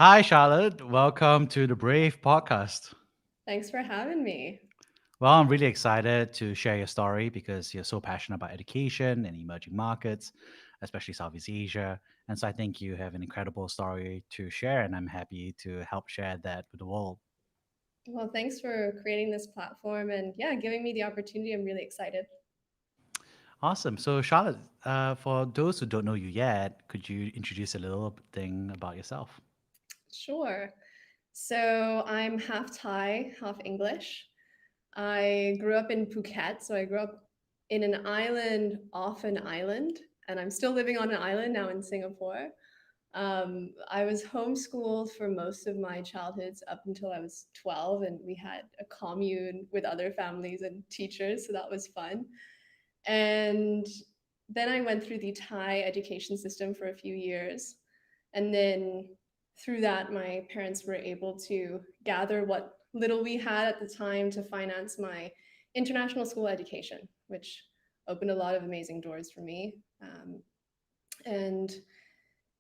Hi, Charlotte. Welcome to the Brave podcast. Thanks for having me. Well, I'm really excited to share your story because you're so passionate about education and emerging markets, especially Southeast Asia. And so I think you have an incredible story to share, and I'm happy to help share that with the world. Well, thanks for creating this platform and giving me the opportunity. I'm really excited. Awesome. So, Charlotte, for those who don't know you yet, could you introduce a little thing about yourself? Sure. So I'm half Thai, half English. I grew up in Phuket. So I grew up in an island off an island, and I'm still living on an island now in Singapore. I was homeschooled for most of my childhoods up until I was 12, and we had a commune with other families and teachers. So that was fun. And then I went through the Thai education system for a few years. And then through that, my parents were able to gather what little we had at the time to finance my international school education, which opened a lot of amazing doors for me. And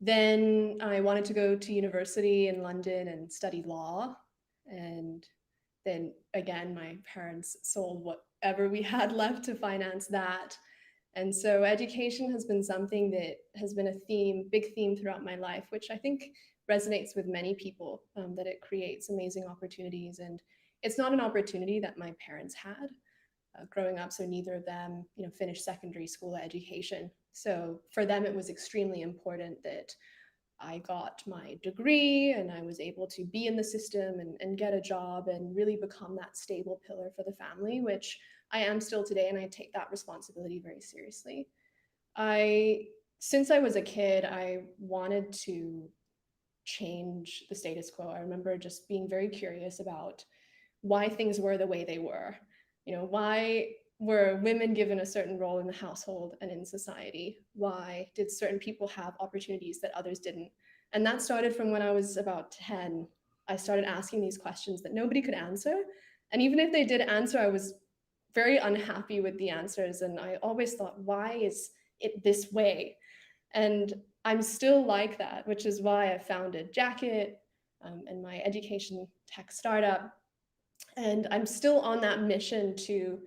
then I wanted to go to university in London and study law. And then again, my parents sold whatever we had left to finance that. And so education has been something that has been a theme, big theme throughout my life, which I think resonates with many people, that it creates amazing opportunities. And it's not an opportunity that my parents had growing up. So neither of them, finished secondary school education. So for them, it was extremely important that I got my degree and I was able to be in the system and get a job and really become that stable pillar for the family, which I am still today. And I take that responsibility very seriously. I, since I was a kid, I wanted to change the status quo. I remember just being very curious about why things were the way they were. Why were women given a certain role in the household and in society? Why did certain people have opportunities that others didn't? And that started from when I was about 10. I started asking these questions that nobody could answer. And even if they did answer, I was very unhappy with the answers. And I always thought, why is it this way? And I'm still like that, which is why I founded Jacket and my education tech startup. And I'm still on that mission to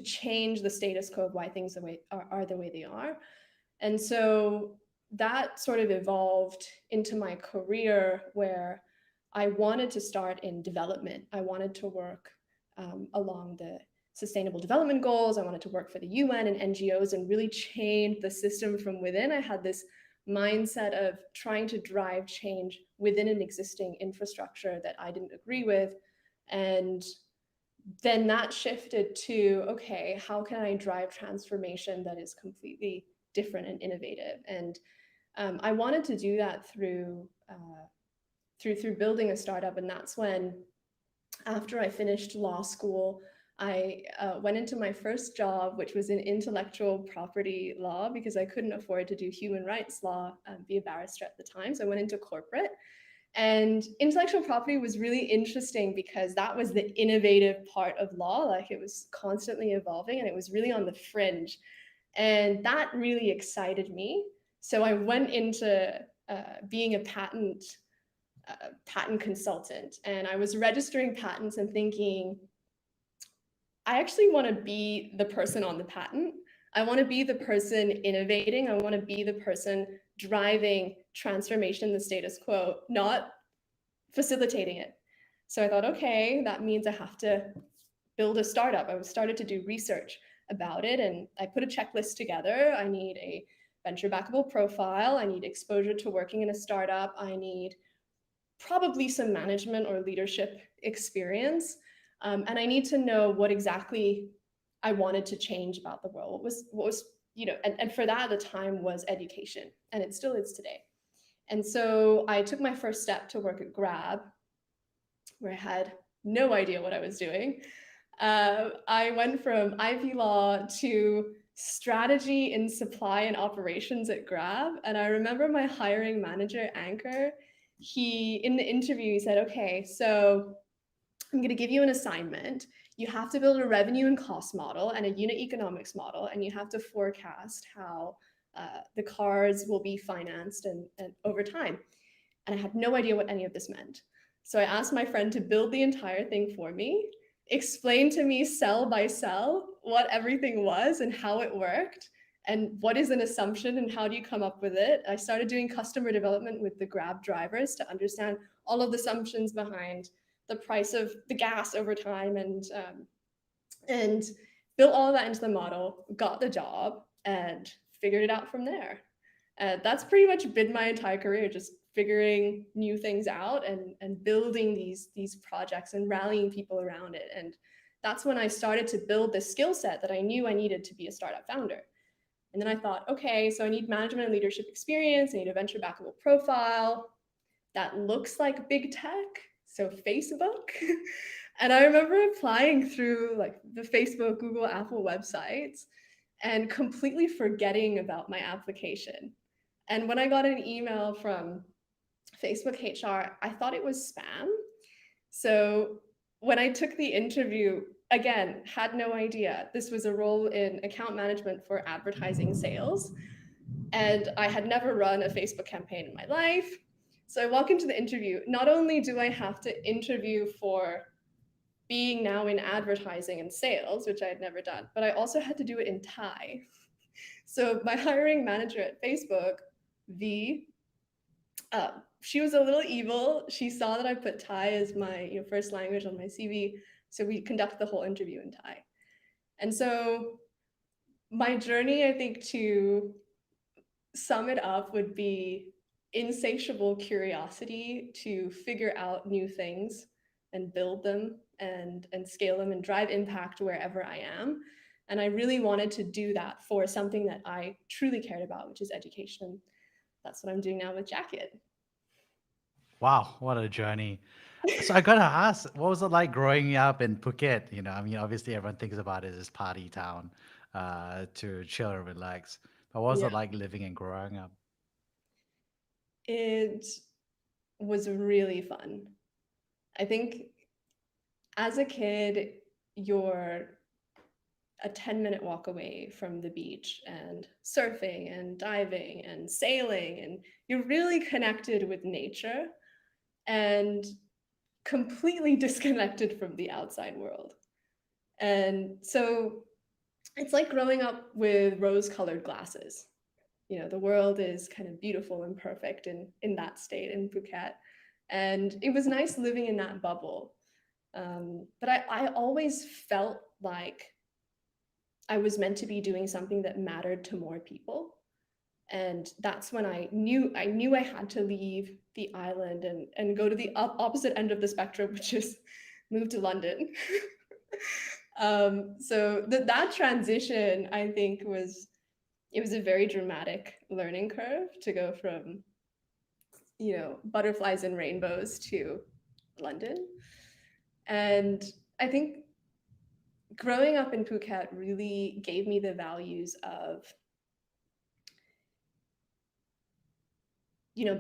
change the status quo of why things are the way they are. And so that sort of evolved into my career where I wanted to start in development. I wanted to work along the sustainable development goals. I wanted to work for the UN and NGOs and really change the system from within. I had this mindset of trying to drive change within an existing infrastructure that I didn't agree with. And then that shifted to, okay, how can I drive transformation that is completely different and innovative? And I wanted to do that through building a startup. And that's when, after I finished law school, I went into my first job, which was in intellectual property law, because I couldn't afford to do human rights law, be a barrister at the time. So I went into corporate. And intellectual property was really interesting because that was the innovative part of law. Like, it was constantly evolving and it was really on the fringe. And that really excited me. So I went into being a patent consultant, and I was registering patents and thinking, I actually want to be the person on the patent. I want to be the person innovating. I want to be the person driving transformation in the status quo, not facilitating it. So I thought, okay, that means I have to build a startup. I started to do research about it, and I put a checklist together. I need a venture backable profile. I need exposure to working in a startup. I need probably some management or leadership experience. And I need to know what exactly I wanted to change about the world. What was and for that at the time was education, and it still is today. And so I took my first step to work at Grab, where I had no idea what I was doing. I went from Ivy Law to strategy in supply and operations at Grab. And I remember my hiring manager, Anchor, he, in the interview, he said, okay, so I'm going to give you an assignment. You have to build a revenue and cost model and a unit economics model, and you have to forecast how the cars will be financed and over time. And I had no idea what any of this meant. So I asked my friend to build the entire thing for me, explain to me cell by cell what everything was and how it worked, and what is an assumption and how do you come up with it. I started doing customer development with the Grab drivers to understand all of the assumptions behind the price of the gas over time, and built all of that into the model, got the job, and figured it out from there. That's pretty much been my entire career, just figuring new things out and building these projects and rallying people around it. And that's when I started to build the skill set that I knew I needed to be a startup founder. And then I thought, okay, so I need management and leadership experience. I need a venture backable profile that looks like big tech, so Facebook. And I remember applying through like the Facebook, Google, Apple websites and completely forgetting about my application. And when I got an email from Facebook HR, I thought it was spam. So when I took the interview, again, had no idea. This was a role in account management for advertising sales. And I had never run a Facebook campaign in my life. So I walk into the interview. Not only do I have to interview for being now in advertising and sales, which I had never done, but I also had to do it in Thai. So my hiring manager at Facebook, V, she was a little evil. She saw that I put Thai as my first language on my CV. So we conducted the whole interview in Thai. And so my journey, I think, to sum it up would be insatiable curiosity to figure out new things and build them and scale them and drive impact wherever I am. And I really wanted to do that for something that I truly cared about, which is education. That's what I'm doing now with Jacket. Wow, what a journey. So I gotta ask, what was it like growing up in Phuket? I mean, obviously everyone thinks about it as party town, to chill and relax. But what was Yeah, it like living and growing up? it was really fun. I think as a kid, you're a 10-minute walk away from the beach and surfing and diving and sailing, and you're really connected with nature and completely disconnected from the outside world. And so it's like growing up with rose colored glasses. The world is kind of beautiful and perfect in that state in Phuket. And it was nice living in that bubble. But I always felt like I was meant to be doing something that mattered to more people. And that's when I knew I had to leave the island and go to the opposite end of the spectrum, which is move to London. So that transition, I think, it was a very dramatic learning curve to go from butterflies and rainbows to London. And I think growing up in Phuket really gave me the values of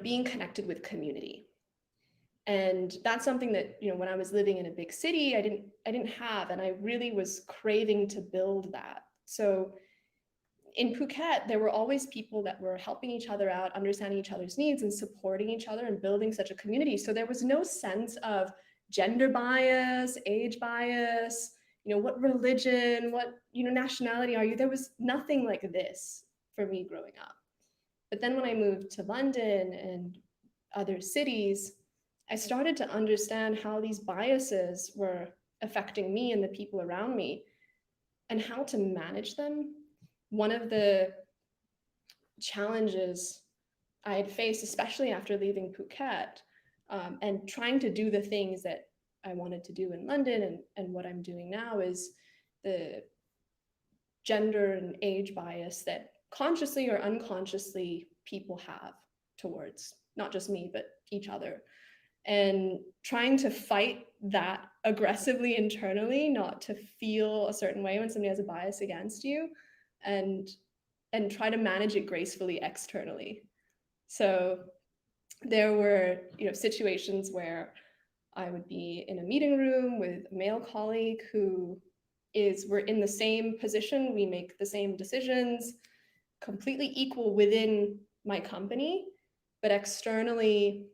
being connected with community. And that's something that when I was living in a big city, I didn't have, and I really was craving to build that. So in Phuket, there were always people that were helping each other out, understanding each other's needs and supporting each other and building such a community. So there was no sense of gender bias, age bias, what religion, what nationality are you. There was nothing like this for me growing up. But then when I moved to London and other cities, I started to understand how these biases were affecting me and the people around me and how to manage them. One of the challenges I had faced, especially after leaving Phuket, and trying to do the things that I wanted to do in London and what I'm doing now, is the gender and age bias that consciously or unconsciously people have towards not just me, but each other. And trying to fight that aggressively internally, not to feel a certain way when somebody has a bias against you, and try to manage it gracefully externally. So there were situations where I would be in a meeting room with a male colleague who we're in the same position, we make the same decisions, completely equal within my company, but externally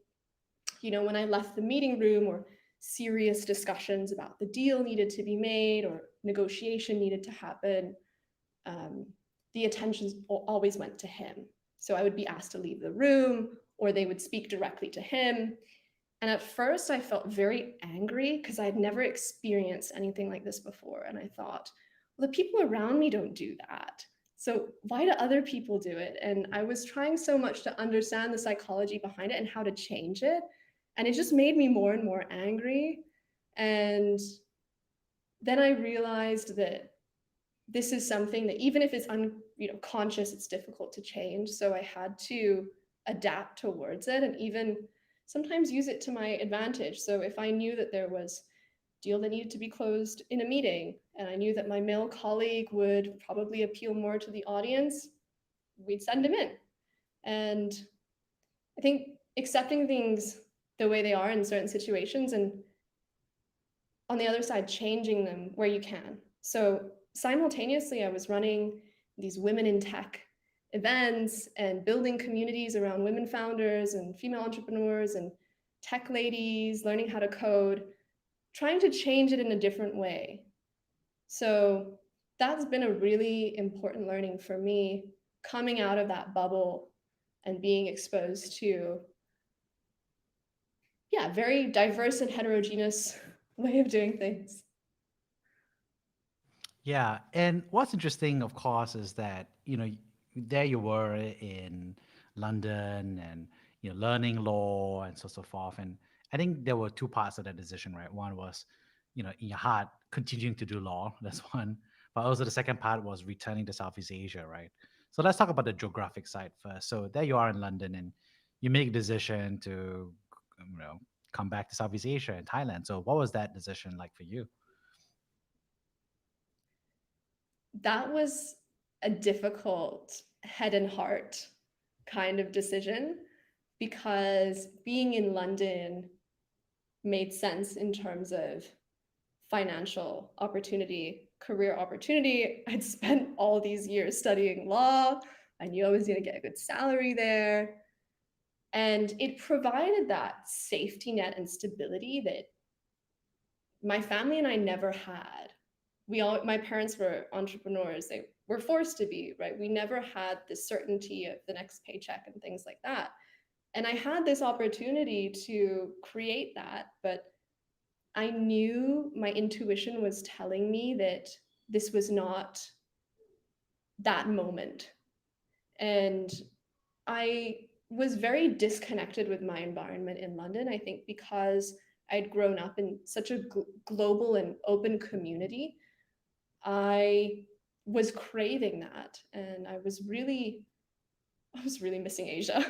when I left the meeting room, or serious discussions about the deal needed to be made or negotiation needed to happen, um, the attention always went to him. So I would be asked to leave the room, or they would speak directly to him. And at first, I felt very angry because I had never experienced anything like this before. And I thought, well, the people around me don't do that. So why do other people do it? And I was trying so much to understand the psychology behind it and how to change it. And it just made me more and more angry. And then I realized that this is something that, even if it's conscious, it's difficult to change. So I had to adapt towards it, and even sometimes use it to my advantage. So if I knew that there was a deal that needed to be closed in a meeting, and I knew that my male colleague would probably appeal more to the audience, we'd send him in. And I think accepting things the way they are in certain situations, and on the other side, changing them where you can. So simultaneously, I was running these women in tech events and building communities around women founders and female entrepreneurs and tech ladies, learning how to code, trying to change it in a different way. So that's been a really important learning for me, coming out of that bubble and being exposed to, yeah, very diverse and heterogeneous way of doing things. Yeah, and what's interesting, of course, is that there you were in London, and learning law and so forth. And I think there were two parts of that decision, right? One was, in your heart, continuing to do law. That's one, but also the second part was returning to Southeast Asia, right? So let's talk about the geographic side first. So there you are in London, and you make a decision to, you know, come back to Southeast Asia and Thailand. So what was that decision like for you? That was a difficult head and heart kind of decision, because being in London made sense in terms of financial opportunity, career opportunity. I'd spent all these years studying law. I knew I was going to get a good salary there. And it provided that safety net and stability that my family and I never had. My parents were entrepreneurs. They were forced to be, right? We never had the certainty of the next paycheck and things like that. And I had this opportunity to create that, but I knew my intuition was telling me that this was not that moment. And I was very disconnected with my environment in London, I think, because I'd grown up in such a global and open community. I was craving that, and I was really missing Asia.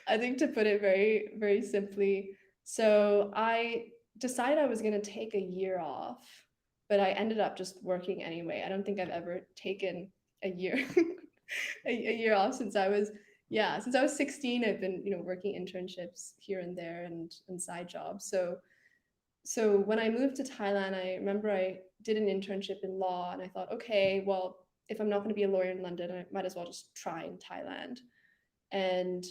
I think, to put it very, very simply. So I decided I was going to take a year off, but I ended up just working anyway. I don't think I've ever taken a year a year off since I was, yeah, since I was 16. I've been, working internships here and there, and side jobs. So when I moved to Thailand, I remember I did an internship in law, and I thought, okay, well, if I'm not going to be a lawyer in London, I might as well just try in Thailand. And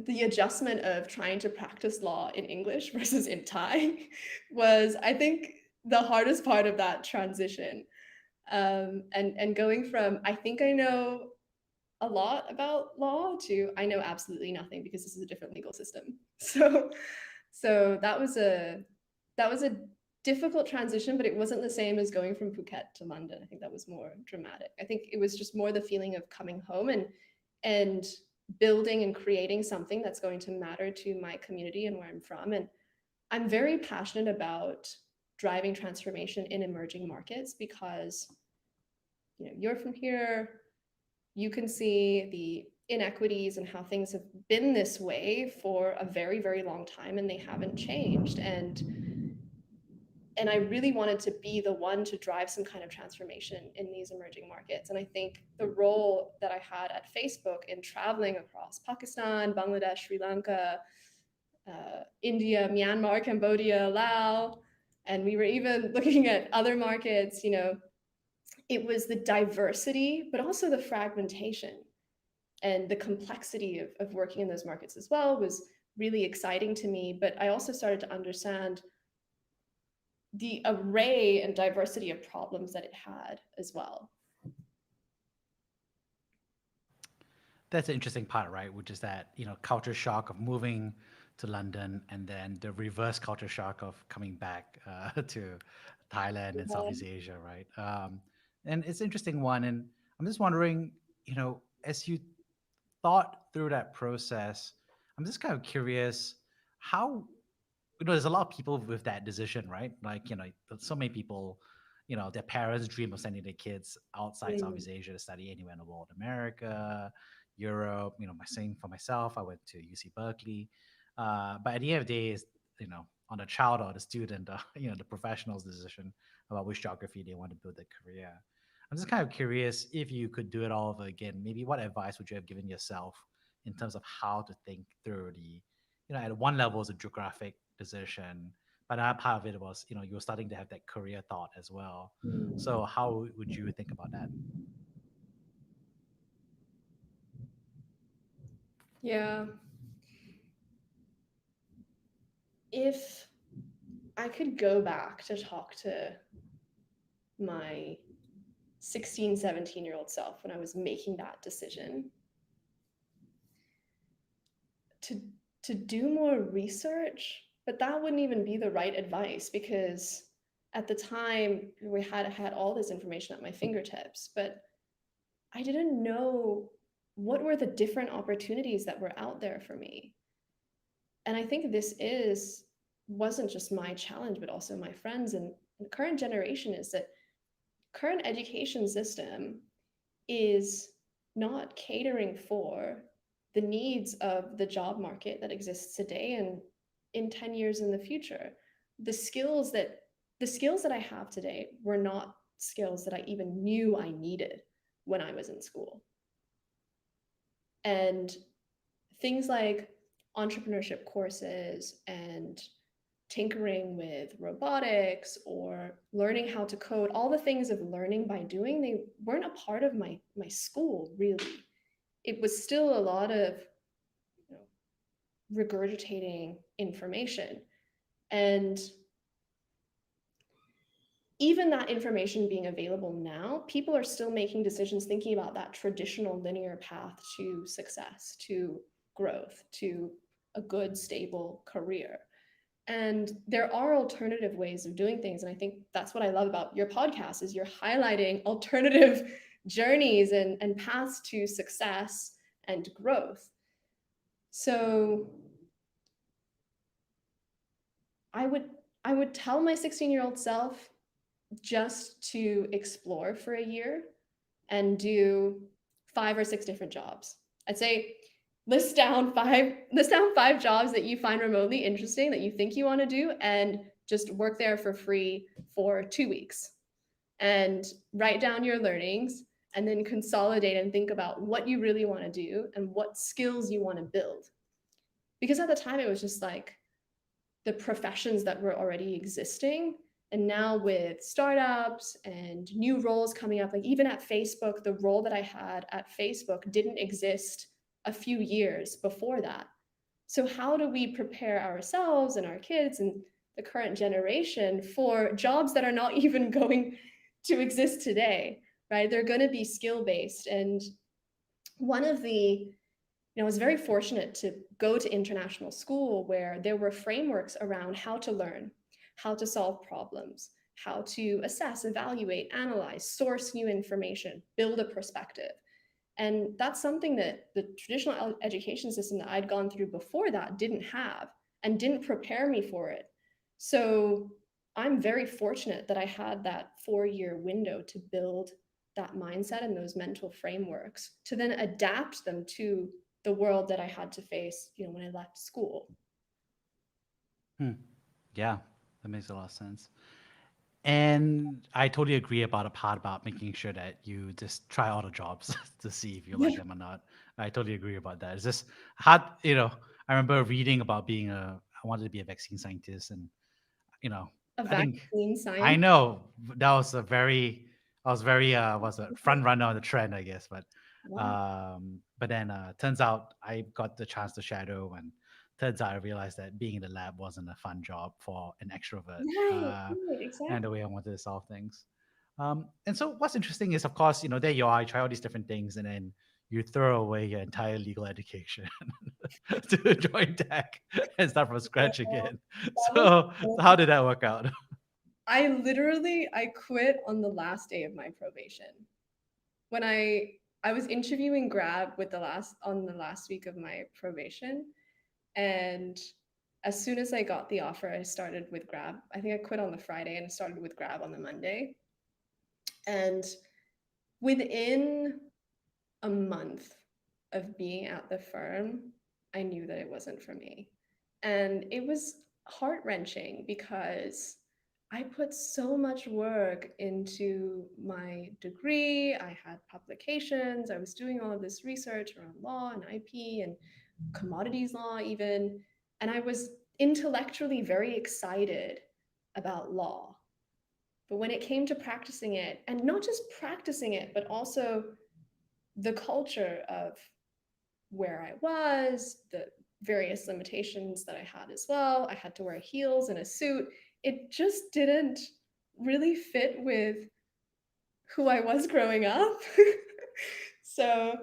the adjustment of trying to practice law in English versus in Thai was, I think, the hardest part of that transition. And going from, I think I know a lot about law, to I know absolutely nothing because this is a different legal system. So that was a difficult transition, but it wasn't the same as going from Phuket to London. I think that was more dramatic. I think it was just more the feeling of coming home, and building and creating something that's going to matter to my community and where I'm from. And I'm very passionate about driving transformation in emerging markets, because you're from here, you can see the inequities and how things have been this way for a very, very long time, and they haven't changed. And I really wanted to be the one to drive some kind of transformation in these emerging markets. And I think the role that I had at Facebook in traveling across Pakistan, Bangladesh, Sri Lanka, India, Myanmar, Cambodia, Laos, and we were even looking at other markets, it was the diversity, but also the fragmentation and the complexity of working in those markets as well, was really exciting to me. But I also started to understand the array and diversity of problems that it had as well. That's an interesting part, right? Which is that, culture shock of moving to London and then the reverse culture shock of coming back to Thailand and Yeah. Southeast Asia, right? And it's an interesting one. And I'm just wondering, as you thought through that process, I'm just kind of curious how, there's a lot of people with that decision, right? Like, so many people, their parents dream of sending their kids outside Mm. Southeast Asia to study anywhere in the world, America, Europe, my same for myself. I went to UC Berkeley. But at the end of the day, is, on the child or the student, the professional's decision about which geography they want to build their career. I'm just kind of curious if you could do it all over again. Maybe what advice would you have given yourself in terms of how to think through the, at one level is a geographic decision, but another part of it was, you were starting to have that career thought as well. So how would you think about that? Yeah. If I could go back to talk to my 16, 17-year-old self when I was making that decision to do more research, but that wouldn't even be the right advice because at the time we had all this information at my fingertips, but I didn't know what were the different opportunities that were out there for me. And I think this is wasn't just my challenge, but also my friends and the current generation is that current education system is not catering for the needs of the job market that exists today and in 10 years in the future. The skills that the skills that I have today were not skills that I even knew I needed when I was in school. And things like entrepreneurship courses and tinkering with robotics or learning how to code, all the things of learning by doing, they weren't a part of my school really. It was still a lot of, you know, regurgitating information. And even that information being available now, people are still making decisions thinking about that traditional linear path to success, to growth, to a good, stable career. And there are alternative ways of doing things. And I think that's what I love about your podcast is you're highlighting alternative journeys and paths to success and growth. So I would I would tell my 16-year-old self just to explore for a year and do 5 or 6 different jobs. I'd say list down 5 jobs that you find remotely interesting that you think you want to do and just work there for free for 2 weeks and write down your learnings and then consolidate and think about what you really want to do and what skills you want to build. Because at the time it was just like the professions that were already existing. And now with startups and new roles coming up, like even at Facebook, the role that I had at Facebook didn't exist a few years before that. So, how do we prepare ourselves and our kids and the current generation for jobs that are not even going to exist today, right? They're going to be skill based. And one of the I was very fortunate to go to international school where there were frameworks around how to learn, how to solve problems, how to assess, evaluate, analyze, source new information, build a perspective. And that's something that the traditional education system that I'd gone through before that didn't have and didn't prepare me for it. So I'm very fortunate that I had that 4 year window to build that mindset and those mental frameworks to then adapt them to the world that I had to face, when I left school. Hmm. Yeah, that makes a lot of sense. And I totally agree about the part about making sure that you just try all the jobs to see if you like Yeah. them or not. I totally agree about that. It's just hard, I remember reading about I wanted to be a vaccine scientist, and you know, A I think vaccine I science. know that was I was very was a front runner on the trend, I guess. But Wow. but then turns out I got the chance to shadow and turns out I realized that being in the lab wasn't a fun job for an extrovert, Right, right, and the exactly. way I wanted to solve things. And so what's interesting is, of course, there you are, you try all these different things, and then you throw away your entire legal education to join tech and start from scratch So again. that was So how did that work out? I quit on the last day of my probation. When I was interviewing Grab with the last week of my probation, and as soon as I got the offer, I started with Grab. I think I quit on the Friday and started with Grab on the Monday. And within a month of being at the firm, I knew that it wasn't for me. And it was heart wrenching because I put so much work into my degree. I had publications. I was doing all of this research around law and IP and commodities law, even. And I was intellectually very excited about law. But when it came to practicing it, and not just practicing it, but also the culture of where I was, the various limitations that I had as well. I had to wear heels and a suit. It just didn't really fit with who I was growing up. So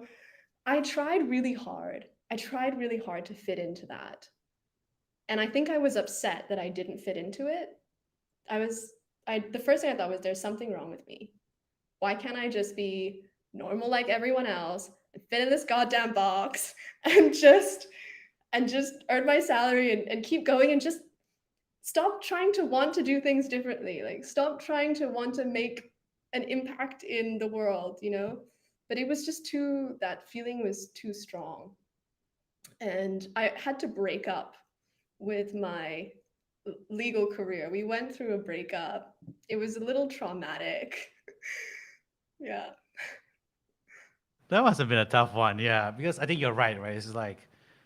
I tried really hard. I tried really hard to fit into that. And I think I was upset that I didn't fit into it. The first thing I thought was there's something wrong with me. Why can't I just be normal like everyone else and fit in this goddamn box and just earn my salary and keep going and just stop trying to want to do things differently. Like stop trying to want to make an impact in the world, you know? But it was just too that feeling was too strong. And I had to break up with my legal career. We went through a breakup. It was a little traumatic. Yeah. That must have been a tough one, yeah, because I think you're right, right? It's like,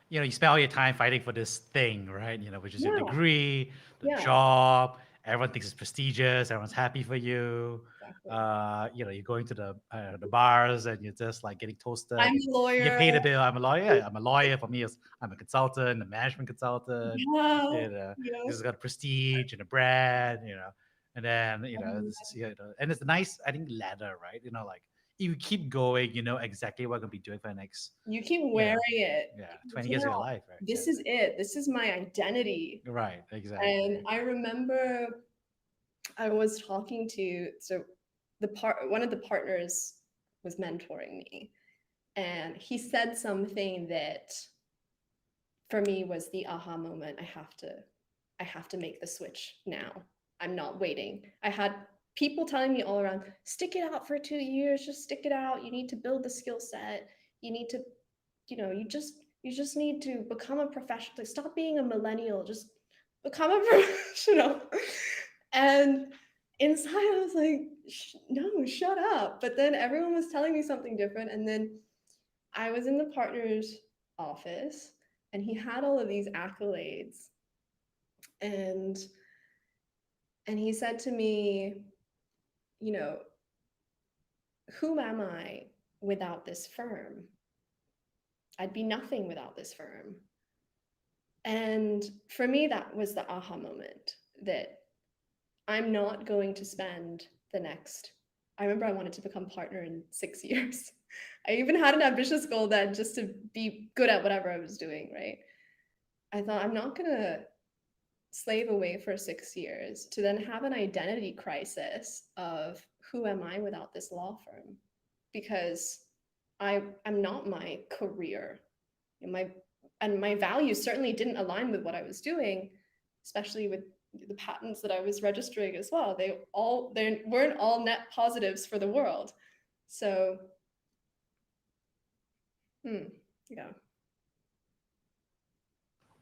you spend all your time fighting for this thing, right? Which is your Yeah. degree, the Yeah. job. Everyone thinks it's prestigious. Everyone's happy for you. Exactly. You're going to the bars and you're just like getting toasted. I'm a You get lawyer. paid a bill. I'm a lawyer. I'm a lawyer. For me, I'm a consultant, a management consultant. Yeah. You know, You this know? has got prestige and a brand. And then Um, and it's a nice, I think, ladder, right? Like if you keep going, you know exactly what you're gonna be doing for the next, you keep you wearing know, it. yeah, Like, 20 yeah, years of your life, right? Yeah. this is it. This is my identity. Right, And exactly. I remember I was talking to one of the partners was mentoring me, and he said something that for me was the aha moment. I have to make the switch now. I'm not waiting. I had people telling me all around, stick it out for 2 years, just stick it out. You need to build the skill set. You need to, you just need to become a professional. Like, stop being a millennial. Just become a professional. And inside, I was like, no, shut up. But then everyone was telling me something different. And then I was in the partner's office, and he had all of these accolades. And he said to me, you know, who am I without this firm? I'd be nothing without this firm. And for me, that was the aha moment that I'm not going to spend the next. I remember I wanted to become partner in 6 years. I even had an ambitious goal then just to be good at whatever I was doing, right? I thought I'm not going to slave away for 6 years to then have an identity crisis of who am I without this law firm? Because I am not my career. My values certainly didn't align with what I was doing, especially with the patents that I was registering as well. They weren't all net positives for the world. So, yeah.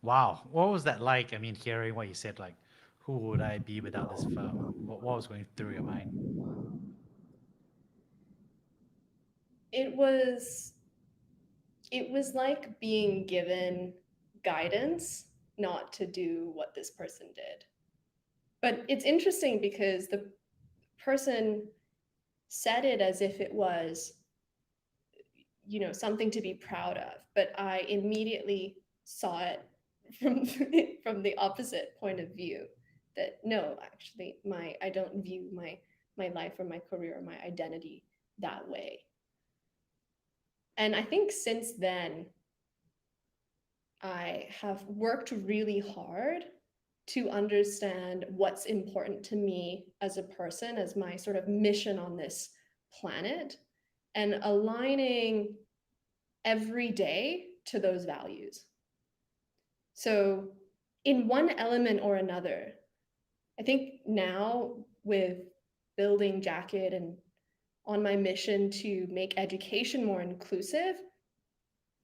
Wow. What was that like? I mean, hearing what you said, like, who would I be without this firm? What was going through your mind? It was it was like being given guidance not to do what this person did. But it's interesting because the person said it as if it was, something to be proud of, but I immediately saw it from from the opposite point of view, that no, actually, my I don't view my life or my career or my identity that way. And I think since then, I have worked really hard to understand what's important to me as a person, as my sort of mission on this planet, and aligning every day to those values. So, in one element or another, I think now with building Jacket and on my mission to make education more inclusive,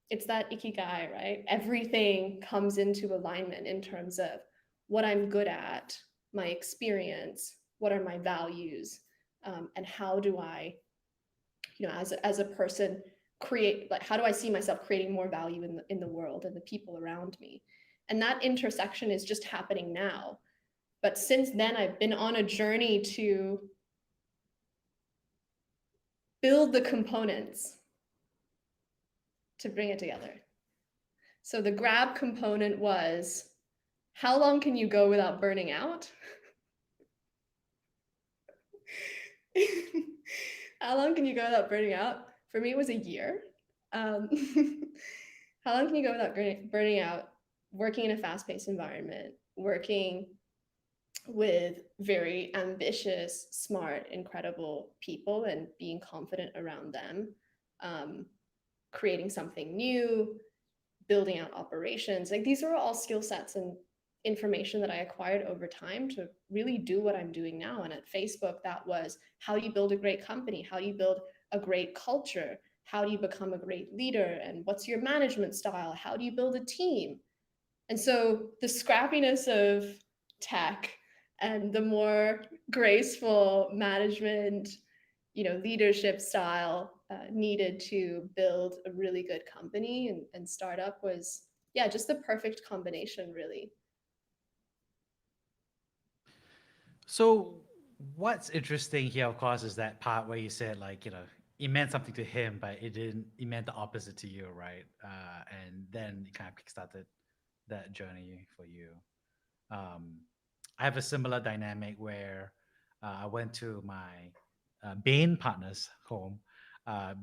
it's that ikigai, right? Everything comes into alignment in terms of what I'm good at, my experience, what are my values, and how do I, as a person, create, like, how do I see myself creating more value in the world and the people around me? And that intersection is just happening now. But since then, I've been on a journey to build the components to bring it together. So the grab component was, how long can you go without burning out? How long can you go without burning out? For me, it was a year. Um, how long can you go without burning out? Working in a fast paced environment, working with very ambitious, smart, incredible people and being confident around them, um, creating something new, building out operations. Like, these are all skill sets and information that I acquired over time to really do what I'm doing now. And at Facebook, that was, how do you build a great company? How do you build a great culture? How do you become a great leader? And what's your management style? How do you build a team? And so the scrappiness of tech and the more graceful management, leadership style needed to build a really good company and startup was, yeah, just the perfect combination, really. So what's interesting here, of course, is that part where you said like, it meant something to him, but it didn't. It meant the opposite to you, right? And then it kind of kickstarted that journey for you. Um, I have a similar dynamic where I went to my Bain partner's home,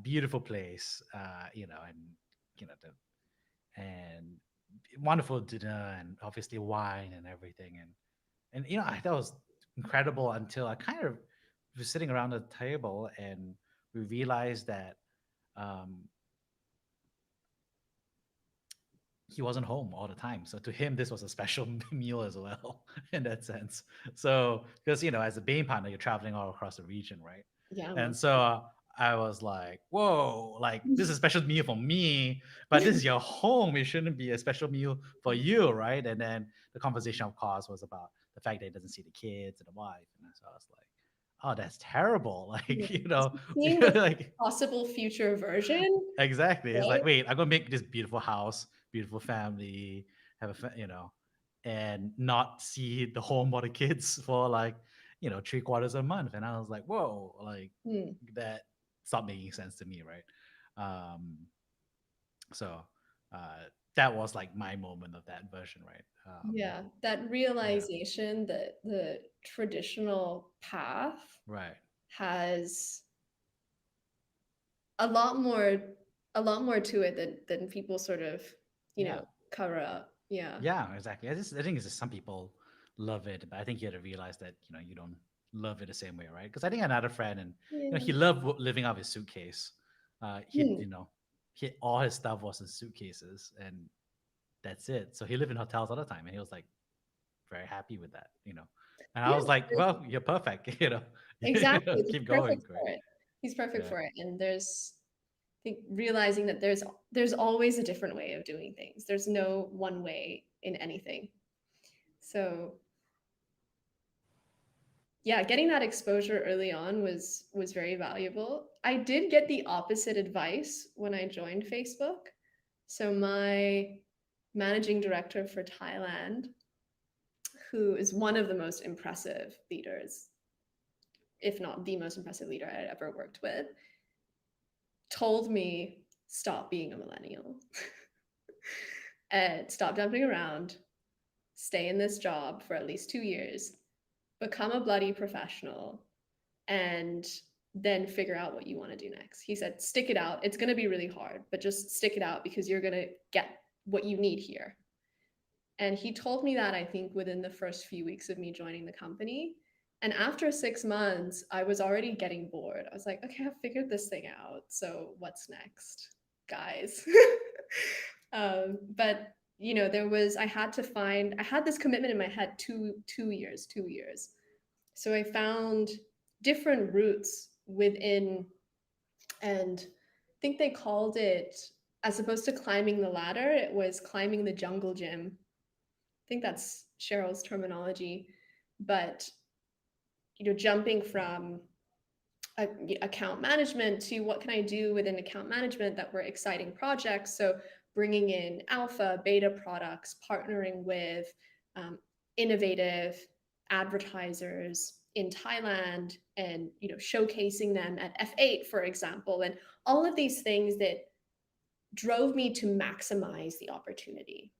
beautiful place, and and wonderful dinner and obviously wine and everything, and I thought it was incredible until I kind of was sitting around the table and we realized that um, he wasn't home all the time. So to him, this was a special meal as well, in that sense. So because as a Bain partner, you're traveling all across the region, right? Yeah, And most so I was like, "Whoa! Like this is a special meal for me, but this is your home. It shouldn't be a special meal for you, right?" And then the conversation, of course, was about the fact that he doesn't see the kids and the wife, and so I was like, "Oh, that's terrible!" yeah. Like Seeing the like possible future version, exactly. It's like, right? wait, I'm gonna make this beautiful house, beautiful family, have and not see the home or the kids for like, 3 quarters of a month. And I was like, whoa, like Hmm. that stopped making sense to me, right? Um, so uh, that was like my moment of that version, right? Yeah, that Yeah, realization that the traditional path right. has a lot more a lot more to it than people sort of, Yeah. cover up. Yeah. Yeah, exactly. I think it's just some people love it, but I think you have to realize that you don't love it the same way, right? Because I think another friend, and he Yeah. loved living out of his suitcase. He Hmm. he all his stuff was in suitcases, and that's it. So he lived in hotels all the time, and he was like very happy with that. And I Yeah, was like, well, you're perfect, exactly. He's keep going, perfect right? for it. He's perfect Yeah. for it. And I think realizing that there's always a different way of doing things. There's no one way in anything. So yeah, getting that exposure early on was very valuable. I did get the opposite advice when I joined Facebook. So my managing director for Thailand, who is one of the most impressive leaders, if not the most impressive leader I'd ever worked with, told me, stop being a millennial. and stop jumping around, stay in this job for at least 2 years, become a bloody professional, and then figure out what you want to do next. He said, stick it out. It's going to be really hard, but just stick it out because you're going to get what you need here. And he told me that, I think, within the first few weeks of me joining the company. And after 6 months, I was already getting bored. I was like, okay, I've figured this thing out. So what's next, guys? But I had to find, I had this commitment in my head, 2 years, 2 years. So I found different routes within, and I think they called it, as opposed to climbing the ladder, it was climbing the jungle gym. I think that's Cheryl's terminology. But jumping from account management to what can I do within account management that were exciting projects. So bringing in alpha, beta products, partnering with um, innovative advertisers in Thailand, and showcasing them at F8, for example, and all of these things that drove me to maximize the opportunity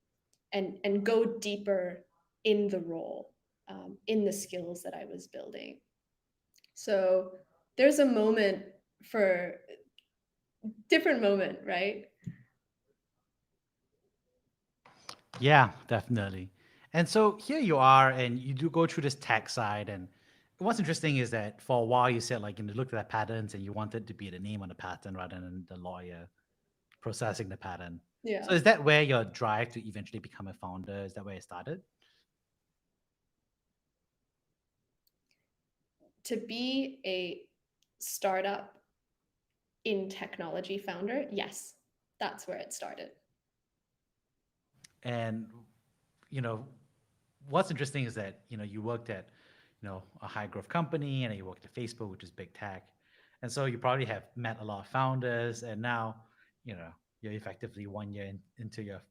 and go deeper in the role, in the skills that I was building. So there's a moment for different moment, right? Yeah, definitely. And so here you are, and you do go through this tech side. And what's interesting is that for a while you said, like, you looked at the patterns and you wanted to be the name on the patent rather than the lawyer processing the patent. So Yeah. is that where your drive to eventually become a founder? Is that where it started? To be a startup in technology founder, yes, that's where it started. And you know, what's interesting is that you worked at a high growth company, and then you worked at Facebook, which is big tech, and so you probably have met a lot of founders, and now you're effectively 1 year into your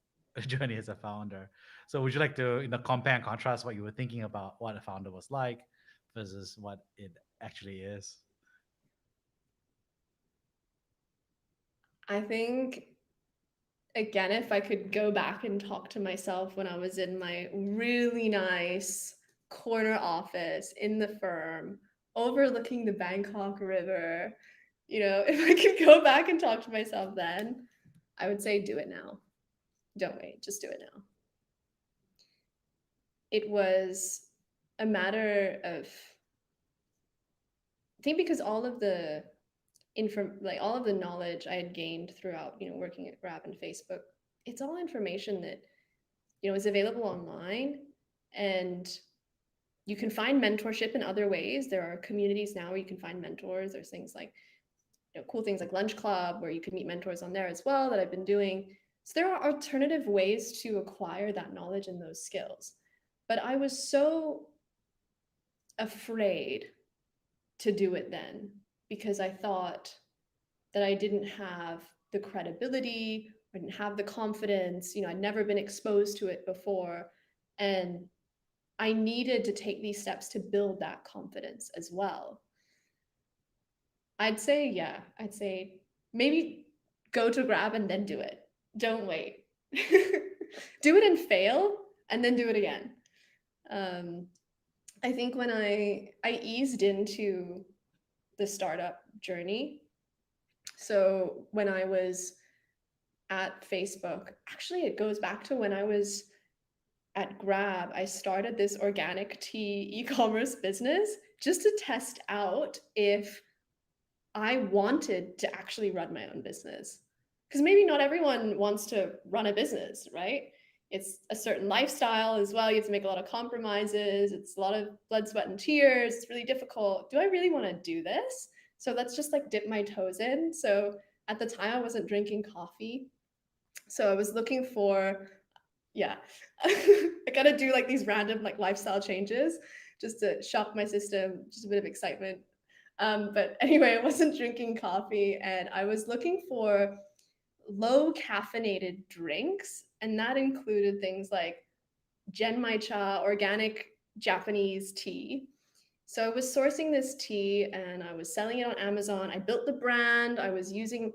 journey as a founder. So would you like to compare and contrast what you were thinking about what a founder was like versus what it actually is? I think, again, if I could go back and talk to myself when I was in my really nice corner office in the firm overlooking the Bangkok River, if I could go back and talk to myself then, I would say do it now. Don't wait, just do it now. It was a matter of, I think, because all of the all of the knowledge I had gained throughout, working at Grab and Facebook, it's all information that, is available online, and you can find mentorship in other ways. There are communities now where you can find mentors. There's things like, cool things like Lunch Club, where you can meet mentors on there as well, that I've been doing. So there are alternative ways to acquire that knowledge and those skills. But I was so afraid to do it then, because I thought that I didn't have the credibility, I didn't have the confidence. I'd never been exposed to it before. And I needed to take these steps to build that confidence as well. I'd say, yeah, I'd say maybe go to Grab and then do it. Don't wait. Do it and fail, and then do it again. Um, I think when I eased into the startup journey, so when I was at Facebook, actually, it goes back to when I was at Grab. I started this organic tea e-commerce business just to test out if I wanted to actually run my own business. Because maybe not everyone wants to run a business, right? It's a certain lifestyle as well. You have to make a lot of compromises. It's a lot of blood, sweat, and tears. It's really difficult. Do I really want to do this? So let's just like dip my toes in. So at the time, I wasn't drinking coffee. So I was looking for, yeah, I gotta do like these random like lifestyle changes just to shock my system, just a bit of excitement. But anyway, I wasn't drinking coffee, and I was looking for low caffeinated drinks. And that included things like genmai cha, organic Japanese tea. So I was sourcing this tea and I was selling it on Amazon. I built the brand. I was using,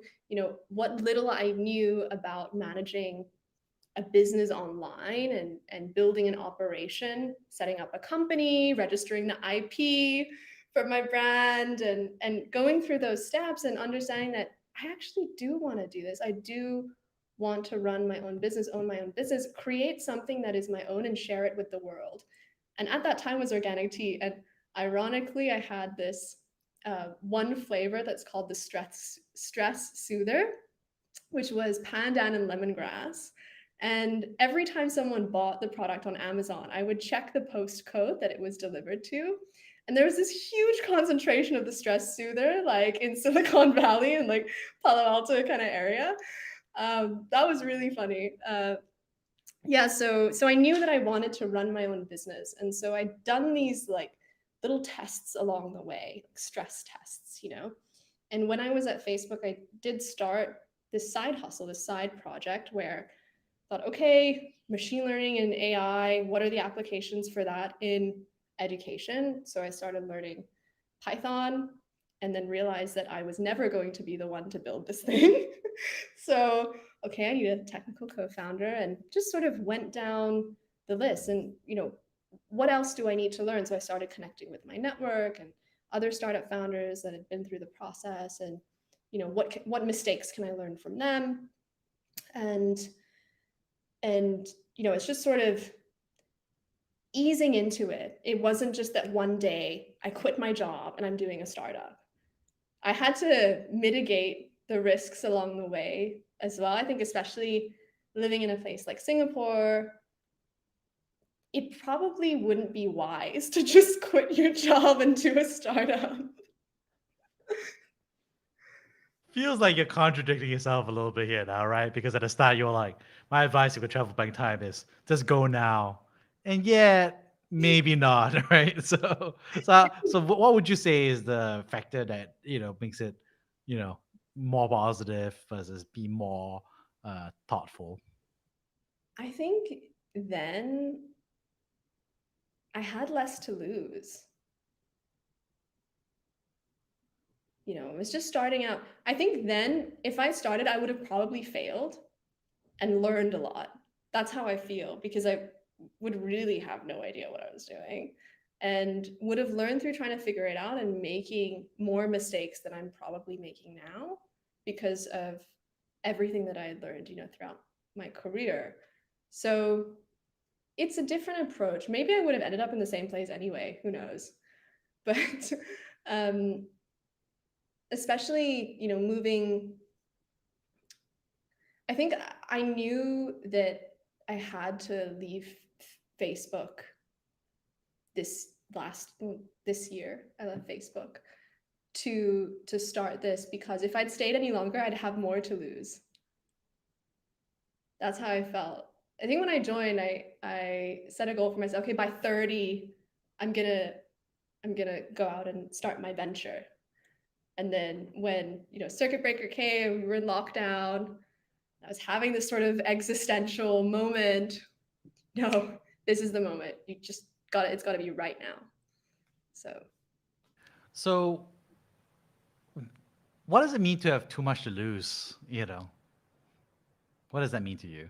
what little I knew about managing a business online and building an operation, setting up a company, registering the IP for my brand, and going through those steps and understanding that I actually do want to do this. I do want to run my own business, own my own business, create something that is my own and share it with the world. And at that time was organic tea. And ironically, I had this one flavor that's called the stress soother, which was pandan and lemongrass. And every time someone bought the product on Amazon, I would check the post code that it was delivered to. And there was this huge concentration of the stress soother, like in Silicon Valley and like Palo Alto kind of area. That was really funny. Yeah, so I knew that I wanted to run my own business, and so I'd done these like little tests along the way, like stress tests, you know. And when I was at Facebook, I did start this side hustle, this side project where I thought, okay, machine learning and AI, what are the applications for that in education? So I started learning Python and then realized that I was never going to be the one to build this thing. So, okay, I need a technical co-founder and just sort of went down the list and, what else do I need to learn? So I started connecting with my network and other startup founders that had been through the process and, what mistakes can I learn from them? And and it's just sort of easing into it. It wasn't just that one day I quit my job and I'm doing a startup. I had to mitigate the risks along the way as well. I think, especially living in a place like Singapore, it probably wouldn't be wise to just quit your job and do a startup. Feels like you're contradicting yourself a little bit here now, right? Because at the start you were like, my advice to go travel back in time is just go now. And yet maybe not, right? So what would you say is the factor that, makes it, you know, more positive versus be more thoughtful? I think then I had less to lose. It was just starting out. I think then if I started, I would have probably failed and learned a lot. That's how I feel because I would really have no idea what I was doing and would have learned through trying to figure it out and making more mistakes than I'm probably making now because of everything that I had learned, throughout my career. So it's a different approach. Maybe I would have ended up in the same place anyway. Who knows? But um, especially, moving, I think I knew that I had to leave Facebook this last this year. I left Facebook to start this because if I'd stayed any longer, I'd have more to lose. That's how I felt. I think when I joined, I set a goal for myself. Okay, by 30, I'm gonna go out and start my venture. And then when circuit breaker came, we were in lockdown. I was having this sort of existential moment. No, this is the moment. You just got it. It's got to be right now. So So what does it mean to have too much to lose? What does that mean to you?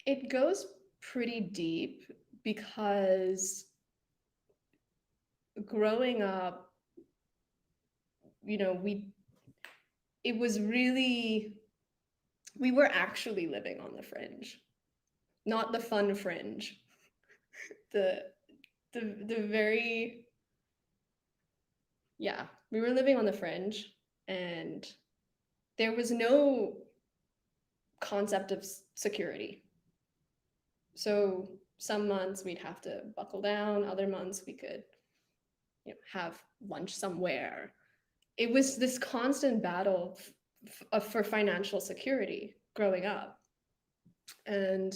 it goes pretty deep because growing up, we it was really we were actually living on the fringe, not the fun fringe. The the very yeah, we were living on the fringe and there was no concept of security. So some months we'd have to buckle down, other months we could have lunch somewhere. It was this constant battle for financial security growing up. And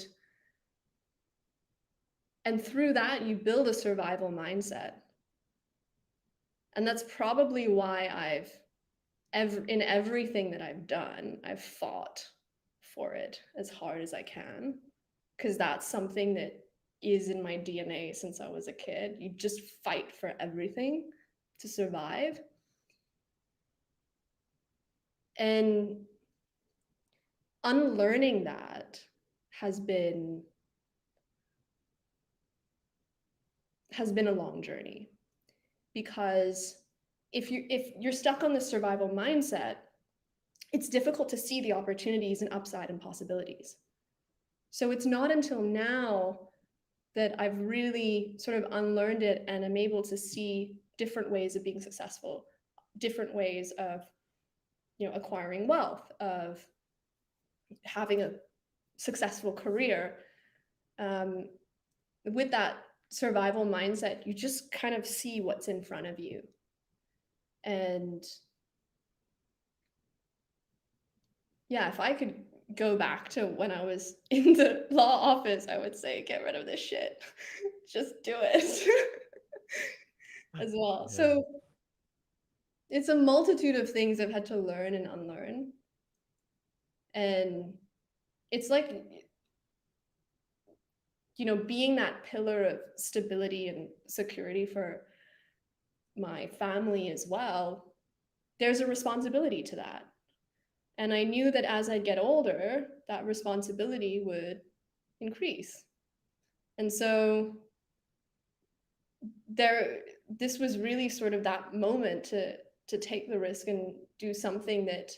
through that you build a survival mindset. And that's probably why in everything that I've done, I've fought for it as hard as I can, because that's something that is in my DNA since I was a kid. You just fight for everything to survive. And unlearning that has been has been a long journey, because if you're stuck on the survival mindset, it's difficult to see the opportunities and upside and possibilities. So it's not until now that I've really sort of unlearned it and I'm able to see different ways of being successful, different ways of, acquiring wealth, of having a successful career. Um, with that survival mindset, you just kind of see what's in front of you. And yeah, if I could go back to when I was in the law office, I would say get rid of this shit. Just do it as well. Yeah. So it's a multitude of things I've had to learn and unlearn. And it's like, being that pillar of stability and security for my family as well, there's a responsibility to that. And I knew that as I get older, that responsibility would increase. And so there this was really sort of that moment to take the risk and do something that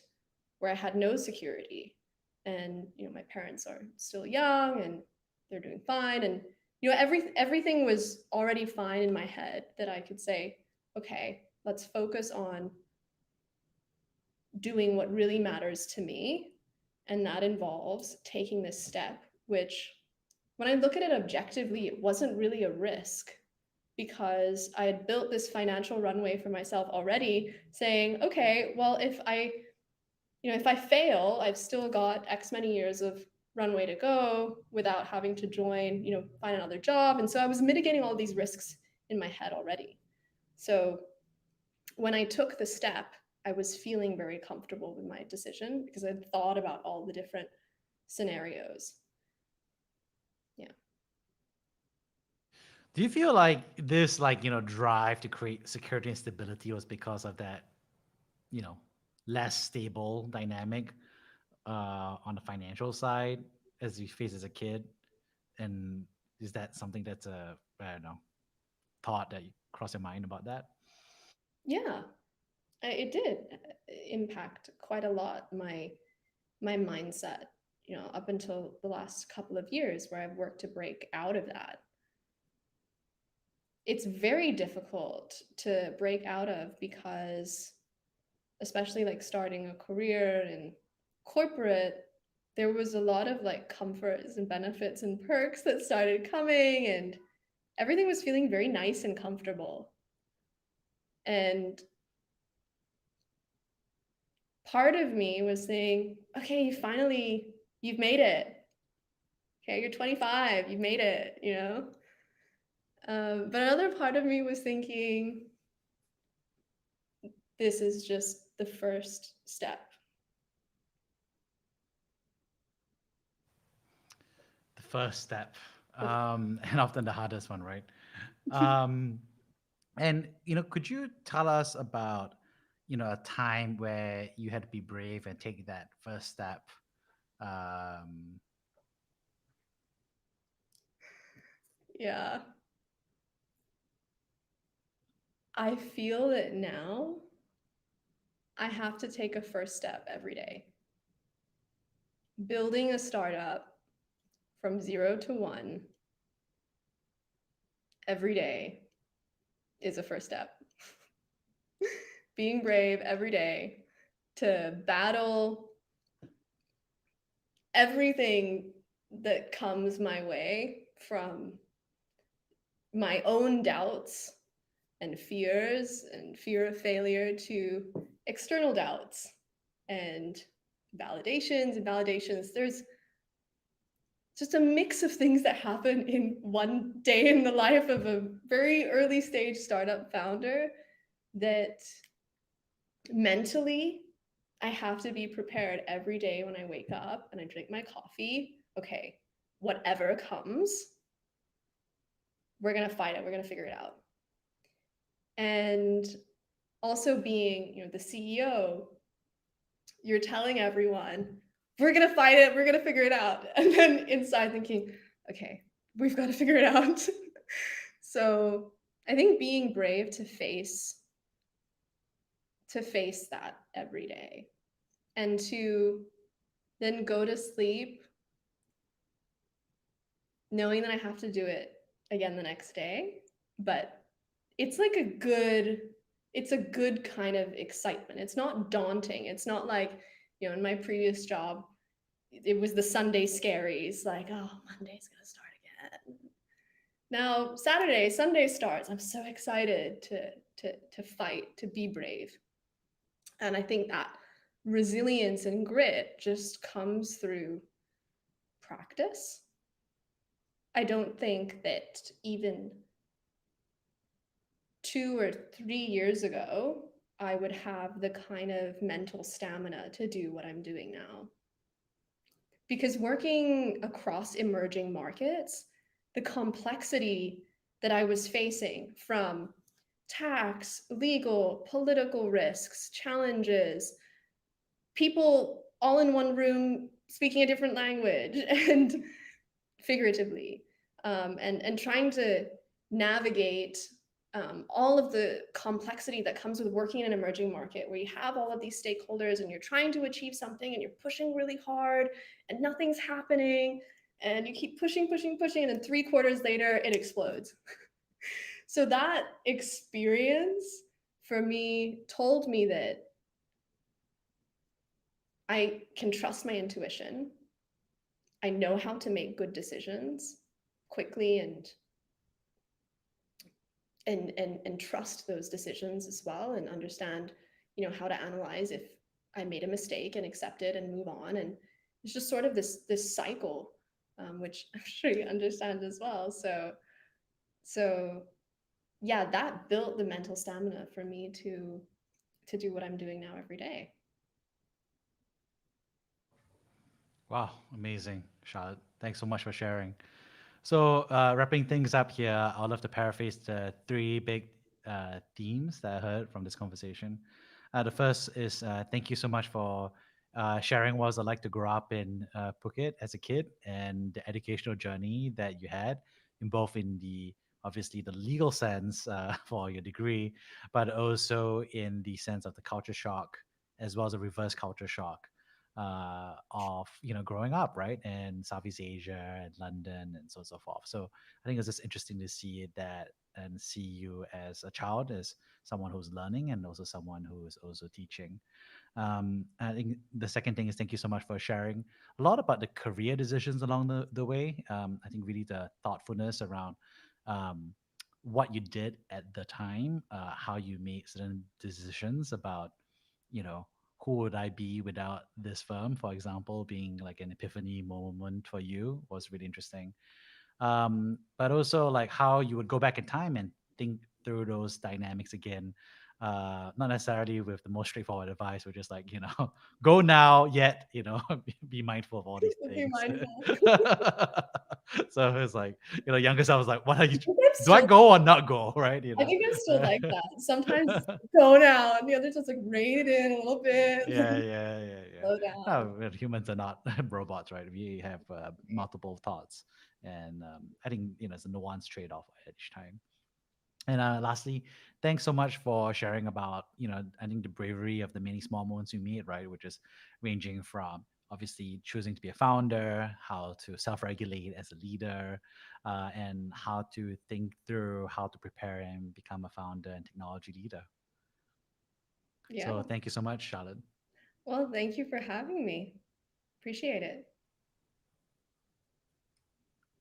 where I had no security. And my parents are still young and they're doing fine, and everything was already fine in my head, that I could say, okay, let's focus on doing what really matters to me. And that involves taking this step, which, when I look at it objectively, it wasn't really a risk, because I had built this financial runway for myself already, saying, okay, well, if I fail, I've still got X many years of runway to go without having to join, find another job. And so I was mitigating all these risks in my head already. So when I took the step, I was feeling very comfortable with my decision because I'd thought about all the different scenarios. Yeah. Do you feel like this, like, drive to create security and stability was because of that, you know, less stable dynamic on the financial side as you face as a kid? And is that something that's a, I don't know, thought that you cross your mind about that? Yeah, it did impact quite a lot my mindset, up until the last couple of years where I've worked to break out of that. It's very difficult to break out of because, especially like starting a career in corporate, there was a lot of like comforts and benefits and perks that started coming, and everything was feeling very nice and comfortable. And part of me was saying, okay, you've made it. Okay, you're 25, you've made it. But another part of me was thinking, this is just the first step. The first step, and often the hardest one, right? Um, and could you tell us about a time where you had to be brave and take that first step? Um, Yeah. I feel that now I have to take a first step every day. Building a startup from 0 to 1 every day is a first step. Being brave every day to battle everything that comes my way, from my own doubts and fear of failure, to external doubts and validations. There's just a mix of things that happen in one day in the life of a very early stage startup founder, that mentally I have to be prepared every day when I wake up and I drink my coffee. Okay, whatever comes, we're going to fight it. We're going to figure it out. And also being, the CEO, you're telling everyone, we're going to fight it, we're going to figure it out. And then inside thinking, okay, we've got to figure it out. So I think being brave to face that every day and to then go to sleep knowing that I have to do it again the next day, but it's like it's a good kind of excitement. It's not daunting. It's not like, in my previous job, it was the Sunday scaries, like, oh, Monday's gonna start again. Now Saturday, Sunday starts. I'm so excited to fight, to be brave. And I think that resilience and grit just comes through practice. I don't think that even 2 or 3 years ago, I would have the kind of mental stamina to do what I'm doing now. Because working across emerging markets, the complexity that I was facing from tax, legal, political risks, challenges, people all in one room speaking a different language and figuratively, and trying to navigate all of the complexity that comes with working in an emerging market where you have all of these stakeholders and you're trying to achieve something and you're pushing really hard and nothing's happening and you keep pushing, pushing, pushing, and then 3 quarters later it explodes. So that experience for me told me that I can trust my intuition. I know how to make good decisions quickly and trust those decisions as well, and understand, how to analyze if I made a mistake and accept it and move on. And it's just sort of this cycle, which I'm sure you understand as well. So yeah, that built the mental stamina for me to do what I'm doing now every day. Wow, amazing, Charlotte. Thanks so much for sharing. So, wrapping things up here, I'd love to paraphrase the three big themes that I heard from this conversation. The first is thank you so much for sharing what it was like to grow up in Phuket as a kid and the educational journey that you had, in both in the obviously the legal sense for your degree, but also in the sense of the culture shock as well as a reverse culture shock of growing up right in Southeast Asia and London and so on and so forth. So I think it's just interesting to see that and see you as a child, as someone who's learning and also someone who is also teaching. I think the second thing is thank you so much for sharing a lot about the career decisions along the way. I think really the thoughtfulness around um, what you did at the time, how you made certain decisions about, you know, who would I be without this firm, for example, being like an epiphany moment for you was really interesting. But also like how you would go back in time and think through those dynamics again. Not necessarily with the most straightforward advice, which is like, go now, yet, be mindful of all these Be things. mindful. So it's like, younger self was like, what are you, I think I'm do I still go or not go? Right. I think I'm still like that. Sometimes it's like, go now, and the other just like rein it in a little bit, Yeah, yeah, yeah, yeah. slow down. No, well, humans are not robots, right? We have multiple thoughts, and I think it's a nuanced trade-off each time. And lastly, thanks so much for sharing about I think the bravery of the many small moments you made, right? Which is ranging from obviously choosing to be a founder, how to self-regulate as a leader, and how to think through how to prepare and become a founder and technology leader. Yeah. So thank you so much, Charlotte. Well, thank you for having me. Appreciate it.